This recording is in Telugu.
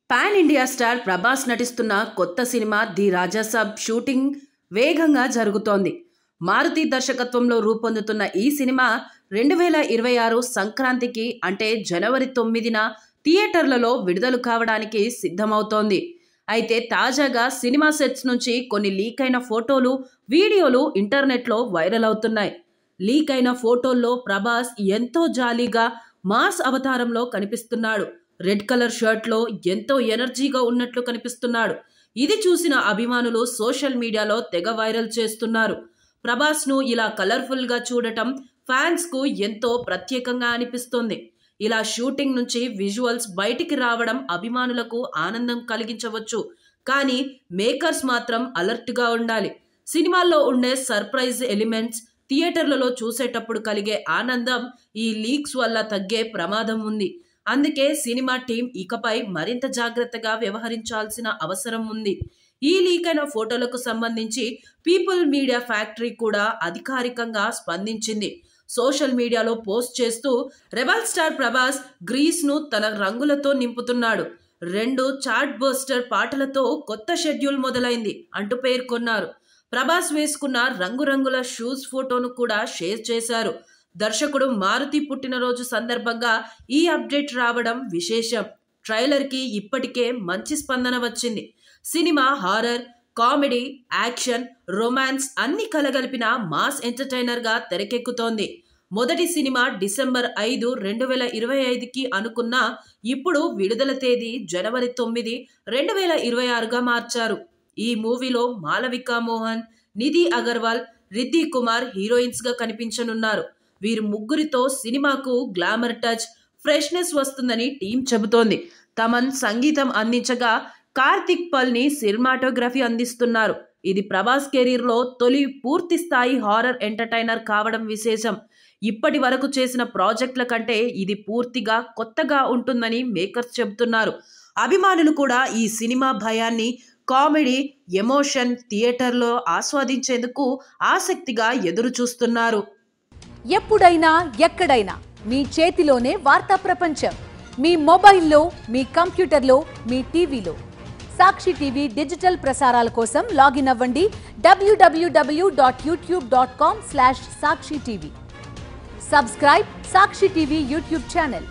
పాన్ ఇండియా స్టార్ ప్రభాస్ నటిస్తున్న కొత్త సినిమా ది రాజాసాబ్ షూటింగ్ వేగంగా జరుగుతోంది. మారుతి దర్శకత్వంలో రూపొందుతున్న ఈ సినిమా 2026 సంక్రాంతికి అంటే జనవరి 9న థియేటర్లలో విడుదల కావడానికి సిద్ధమవుతోంది. అయితే తాజాగా సినిమా సెట్స్ నుంచి కొన్ని లీక్ అయిన ఫోటోలు, వీడియోలు ఇంటర్నెట్లో వైరల్ అవుతున్నాయి. లీక్ అయిన ఫోటోల్లో ప్రభాస్ ఎంతో జాలీగా మాస్ అవతారంలో కనిపిస్తున్నాడు. రెడ్ కలర్ షర్ట్లో ఎంతో ఎనర్జీగా ఉన్నట్లు కనిపిస్తున్నాడు. ఇది చూసిన అభిమానులు సోషల్ మీడియాలో తెగ వైరల్ చేస్తున్నారు. ప్రభాస్ను ఇలా కలర్ఫుల్గా చూడటం ఫ్యాన్స్కు ఎంతో ప్రత్యేకంగా అనిపిస్తుంది. ఇలా షూటింగ్ నుంచి విజువల్స్ బయటికి రావడం అభిమానులకు ఆనందం కలిగించవచ్చు. కానీ మేకర్స్ మాత్రం అలర్ట్గా ఉండాలి. సినిమాల్లో ఉండే సర్ప్రైజ్ ఎలిమెంట్స్ థియేటర్లలో చూసేటప్పుడు కలిగే ఆనందం ఈ లీక్స్ వల్ల తగ్గే ప్రమాదం ఉంది. అందుకే సినిమా టీం ఇకపై మరింత జాగ్రత్తగా వ్యవహరించాల్సిన అవసరం ఉంది. ఈ లీక్ అయిన ఫోటోలకు సంబంధించి పీపుల్ మీడియా ఫ్యాక్టరీ కూడా అధికారికంగా స్పందించింది. సోషల్ మీడియాలో పోస్ట్ చేస్తూ రెబల్ స్టార్ ప్రభాస్ గ్రీస్ను తన రంగులతో నింపుతున్నాడు. 2 చార్ట్ బస్టర్ పాటలతో కొత్త షెడ్యూల్ మొదలైంది అంటూ పేర్కొన్నారు. ప్రభాస్ వేసుకున్న రంగురంగుల షూస్ ఫోటోను కూడా షేర్ చేశారు. దర్శకుడు మారుతి పుట్టినరోజు సందర్భంగా ఈ అప్డేట్ రావడం విశేషం. ట్రైలర్కి ఇప్పటికే మంచి స్పందన వచ్చింది. Cinema horror, comedy, action, romance అన్ని కలగలిపిన మాస్ ఎంటర్టైనర్గా తెరకెక్కుతోంది. మొదటి సినిమా డిసెంబర్ 5, 2025కి అనుకున్నా ఇప్పుడు విడుదల తేదీ జనవరి 9, 2026గా మార్చారు. ఈ మూవీలో మాలవికా మోహన్, నిధి అగర్వాల్, రిద్ధి కుమార్ హీరోయిన్స్గా కనిపించనున్నారు. వీరు ముగ్గురితో సినిమాకు గ్లామర్ టచ్, ఫ్రెష్నెస్ వస్తుందని టీం చెబుతోంది. తమన్ సంగీతం అందించగా కార్తిక్ పల్ని సినిమాటోగ్రఫీ అందిస్తున్నారు. ఇది ప్రభాస్ కెరీర్లో తొలి పూర్తి స్థాయి హారర్ ఎంటర్టైనర్ కావడం విశేషం. ఇప్పటి వరకు చేసిన ప్రాజెక్టుల కంటే ఇది పూర్తిగా కొత్తగా ఉంటుందని మేకర్స్ చెబుతున్నారు. అభిమానులు కూడా ఈ సినిమా భయాన్ని, కామెడీ, ఎమోషన్ థియేటర్లో ఆస్వాదించేందుకు ఆసక్తిగా ఎదురు చూస్తున్నారు. ఎప్పుడైనా ఎక్కడైనా మీ చేతిలోనే వార్తా ప్రపంచం. మీ మొబైల్లో, మీ కంప్యూటర్లో, మీ టీవీలో. సాక్షి టీవీ డిజిటల్ ప్రసారాల కోసం లాగిన్ అవ్వండి www.youtube.com/సాక్షి టీవీ. సబ్స్క్రైబ్ సాక్షి టీవీ యూట్యూబ్ ఛానల్.